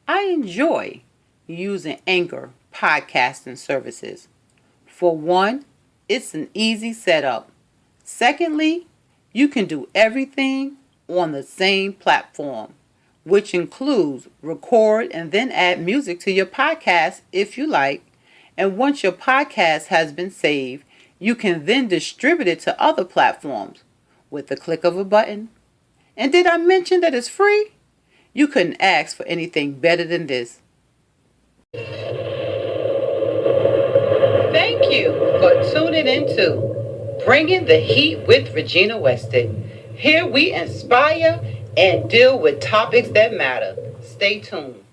I enjoy using Anchor podcasting services. For one, it's an easy setup. Secondly, you can do everything on the same platform, which includes record and then add music to your podcast if you like. And once your podcast has been saved, you can then distribute it to other platforms with the click of a button. And did I mention that it's free? You couldn't ask for anything better than this. Thank you for tuning into Bringing the Heat with Regina Weston. Here we inspire and deal with topics that matter. Stay tuned.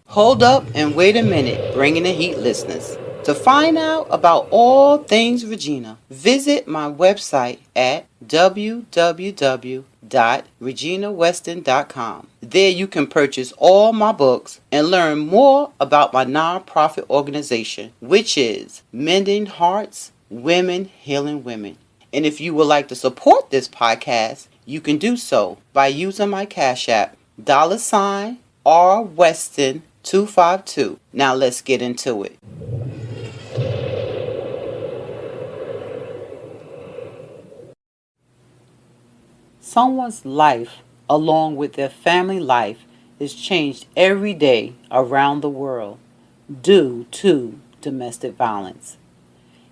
Hold up and wait a minute, Bringing the Heat listeners. To find out about all things Regina, visit my website at www.reginaweston.com. There you can purchase all my books and learn more about my nonprofit organization, which is Mending Hearts, Women Healing Women. And if you would like to support this podcast, you can do so by using my Cash App, $RWeston252. Now let's get into it. Someone's life, along with their family life, is changed every day around the world due to domestic violence.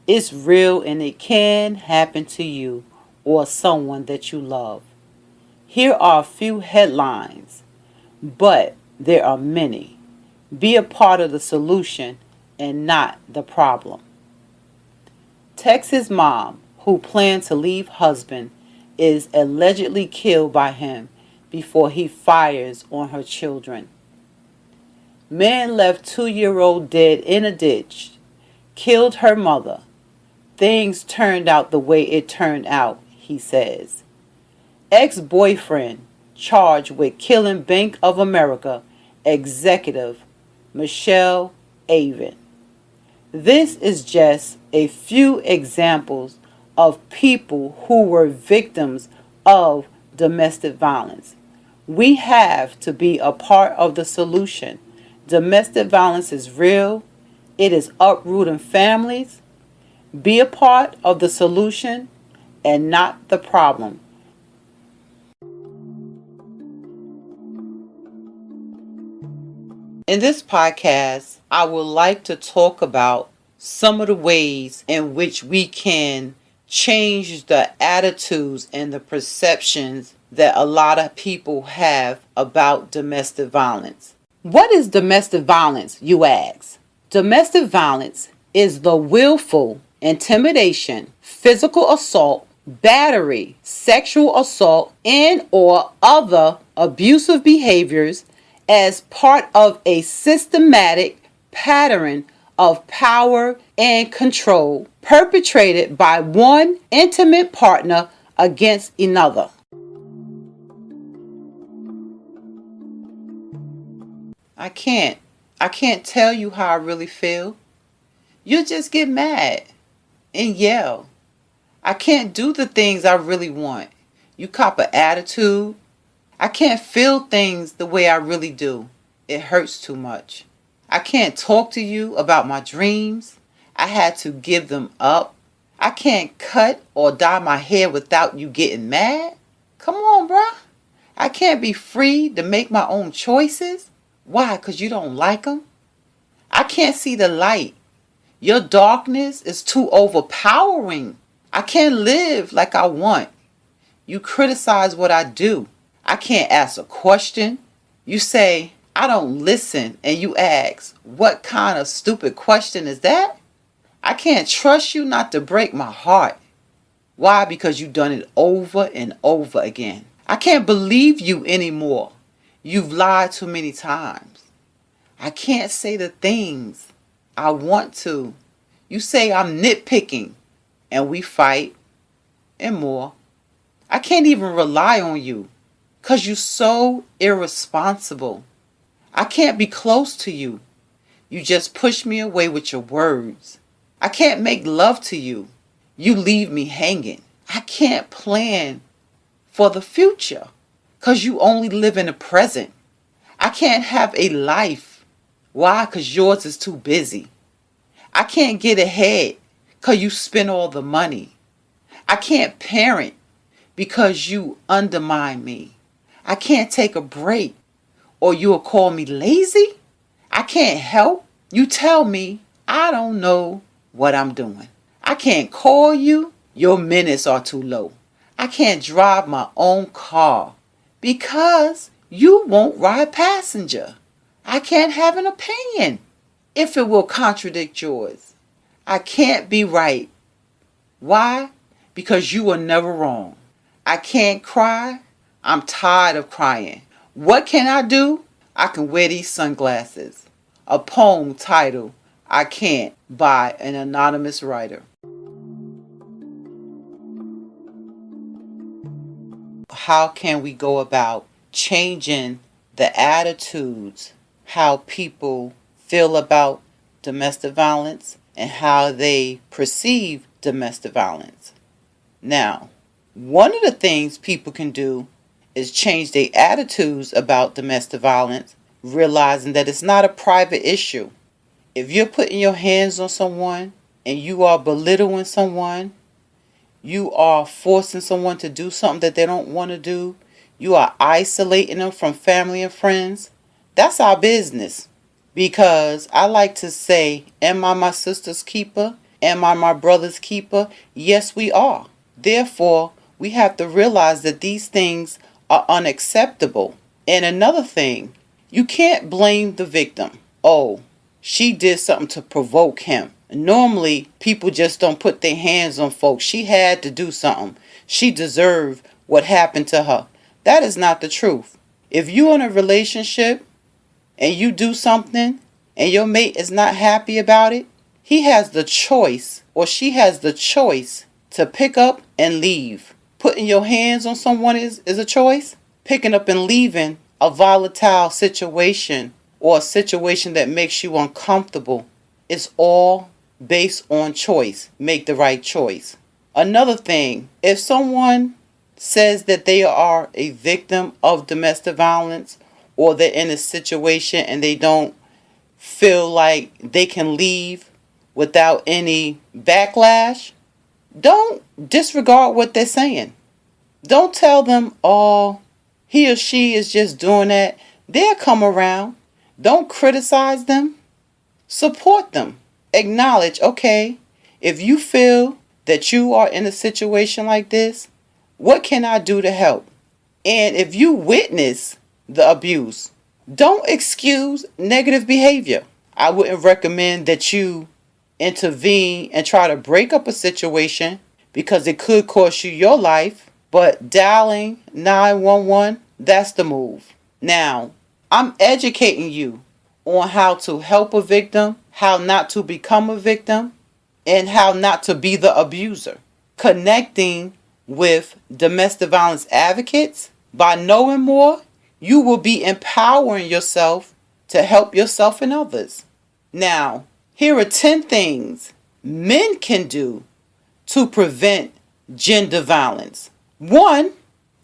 It's real and it can happen to you or someone that you love. Here are a few headlines, but there are many. Be a part of the solution and not the problem. Texas mom who planned to leave husband is allegedly killed by him before he fires on her children. Man left 2-year-old dead in a ditch, killed her mother. Things turned out the way it turned out, he says. Ex-boyfriend charged with killing Bank of America executive Michelle Avon. This is just a few examples of people who were victims of domestic violence. We have to be a part of the solution. Domestic violence is real. It is uprooting families. Be a part of the solution and not the problem. In this podcast, I would like to talk about some of the ways in which we can change the attitudes and the perceptions that a lot of people have about domestic violence. What is domestic violence, you ask? Domestic violence is the willful intimidation, physical assault, battery, sexual assault, and or other abusive behaviors as part of a systematic pattern of power and control perpetrated by one intimate partner against another. I can't tell you how I really feel. You just get mad and yell. I can't do the things I really want. You cop an attitude. I can't feel things the way I really do. It hurts too much. I can't talk to you about my dreams. I had to give them up. I can't cut or dye my hair without you getting mad. Come on, bruh. I can't be free to make my own choices. Why? 'Cause you don't like them? I can't see the light. Your darkness is too overpowering. I can't live like I want. You criticize what I do. I can't ask a question. You say, I don't listen, and you ask, what kind of stupid question is that? I can't trust you not to break my heart. Why? Because you've done it over and over again. I can't believe you anymore. You've lied too many times. I can't say the things I want to. You say I'm nitpicking, and we fight, and more. I can't even rely on you, 'cause you're so irresponsible. I can't be close to you. You just push me away with your words. I can't make love to you. You leave me hanging. I can't plan for the future 'cause you only live in the present. I can't have a life. Why? Because yours is too busy. I can't get ahead because you spend all the money. I can't parent because you undermine me. I can't take a break or you'll call me lazy. I can't help. You tell me I don't know what I'm doing. I can't call you. Your minutes are too low. I can't drive my own car because you won't ride passenger. I can't have an opinion if it will contradict yours. I can't be right. Why? Because you were never wrong. I can't cry. I'm tired of crying. What can I do? I can wear these sunglasses. A poem titled, I Can't, by an anonymous writer. How can we go about changing the attitudes, how people feel about domestic violence and how they perceive domestic violence? Now, one of the things people can do is change their attitudes about domestic violence, realizing that it's not a private issue. If you're putting your hands on someone and you are belittling someone, you are forcing someone to do something that they don't want to do, you are isolating them from family and friends, that's our business. Because I like to say, am I my sister's keeper? Am I my brother's keeper? Yes, we are. Therefore, we have to realize that these things are unacceptable. And another thing, you can't blame the victim. Oh, she did something to provoke him. Normally, people just don't put their hands on folks. She had to do something. She deserved what happened to her. That is not the truth. If you're in a relationship and you do something and your mate is not happy about it, he has the choice or she has the choice to pick up and leave. Putting your hands on someone is a choice. Picking up and leaving a volatile situation or a situation that makes you uncomfortable is all based on choice. Make the right choice. Another thing, if someone says that they are a victim of domestic violence or they're in a situation and they don't feel like they can leave without any backlash, don't disregard what they're saying. Don't tell them, oh, he or she is just doing that. They'll come around. Don't criticize them. Support them. Acknowledge, okay, if you feel that you are in a situation like this, what can I do to help? And if you witness the abuse, don't excuse negative behavior. I wouldn't recommend that you intervene and try to break up a situation because it could cost you your life. But dialing 911, that's the move. Now, I'm educating you on how to help a victim, how not to become a victim, and how not to be the abuser. Connecting with domestic violence advocates. By knowing more, you will be empowering yourself to help yourself and others. Now, here are 10 things men can do to prevent gender violence. 1,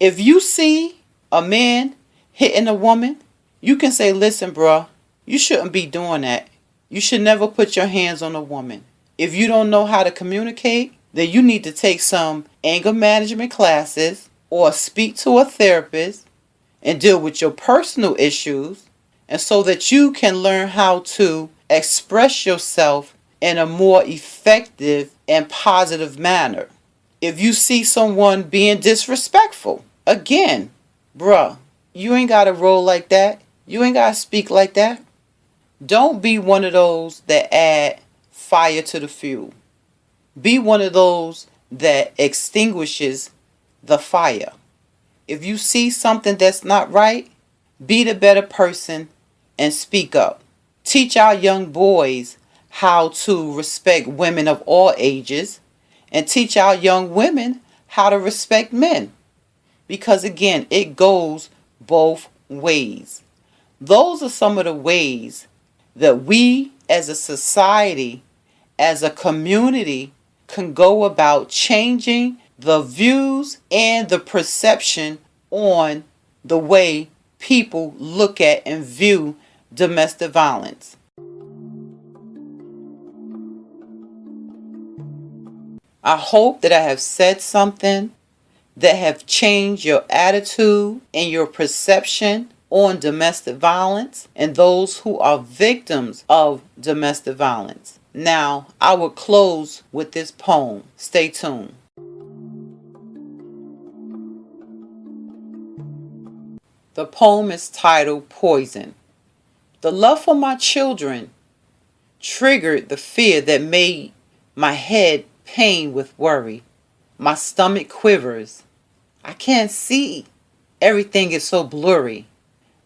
if you see a man hitting a woman, you can say, listen, bruh, you shouldn't be doing that. You should never put your hands on a woman. If you don't know how to communicate, then you need to take some anger management classes or speak to a therapist and deal with your personal issues, and so that you can learn how to express yourself in a more effective and positive manner. If you see someone being disrespectful, again, bruh, you ain't got to roll like that. You ain't got to speak like that. Don't be one of those that add fire to the fuel. Be one of those that extinguishes the fire. If you see something that's not right, be the better person and speak up. Teach our young boys how to respect women of all ages, and teach our young women how to respect men. Because again, it goes both ways. Those are some of the ways that we as a society, as a community, can go about changing the views and the perception on the way people look at and view domestic violence. I hope that I have said something that have changed your attitude and your perception on domestic violence and those who are victims of domestic violence. Now, I will close with this poem. Stay tuned. The poem is titled Poison. The love for my children triggered the fear that made my head pain with worry. My stomach quivers. I can't see. Everything is so blurry.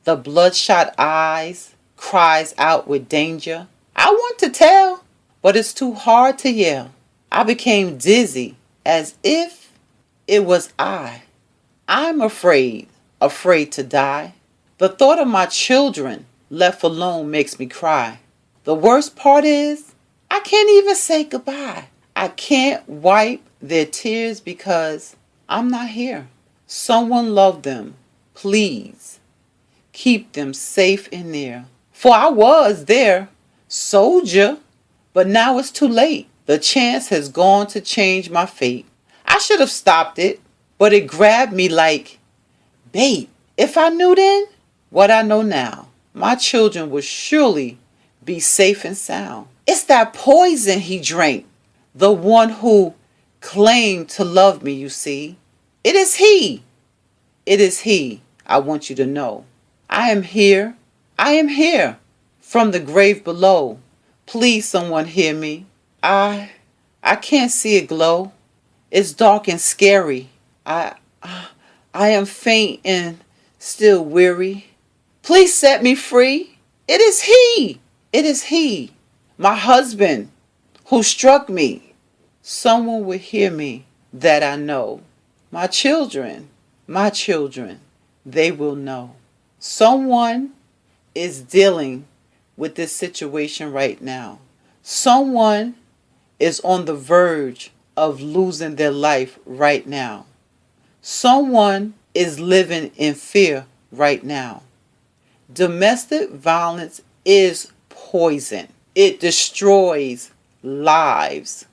The bloodshot eyes cries out with danger. I want to tell, but it's too hard to yell. I became dizzy as if it was I. I'm afraid to die. The thought of my children left alone makes me cry. The worst part is, I can't even say goodbye. I can't wipe their tears because I'm not here. Someone love them. Please keep them safe in there. For I was their soldier, but now it's too late. The chance has gone to change my fate. I should have stopped it, but it grabbed me like bait. If I knew then what I know now, my children would surely be safe and sound. It's that poison he drank, the one who claimed to love me, you see. It is he. It is he. I want you to know. I am here. I am here from the grave below. Please, someone hear me. I can't see a glow. It's dark and scary. I am faint and still weary. Please set me free. It is he. It is he. My husband who struck me. Someone will hear me that I know. My children, they will know. Someone is dealing with this situation right now. Someone is on the verge of losing their life right now. Someone is living in fear right now. Domestic violence is poison. It destroys lives.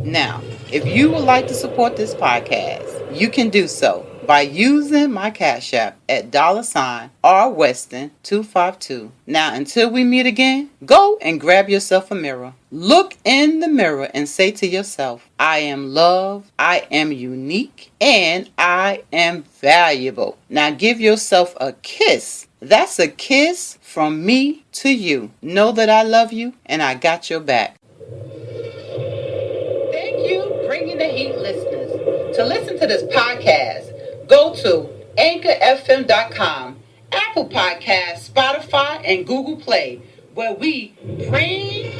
Now, if you would like to support this podcast, you can do so by using my Cash App at $RWeston252. Now, until we meet again, go and grab yourself a mirror. Look in the mirror and say to yourself, I am loved, I am unique, and I am valuable. Now, give yourself a kiss. That's a kiss from me to you. Know that I love you and I got your back. Thank you, Bringing the Heat listeners. To listen to this podcast, go to anchorfm.com, Apple Podcasts, Spotify, and Google Play, where we bring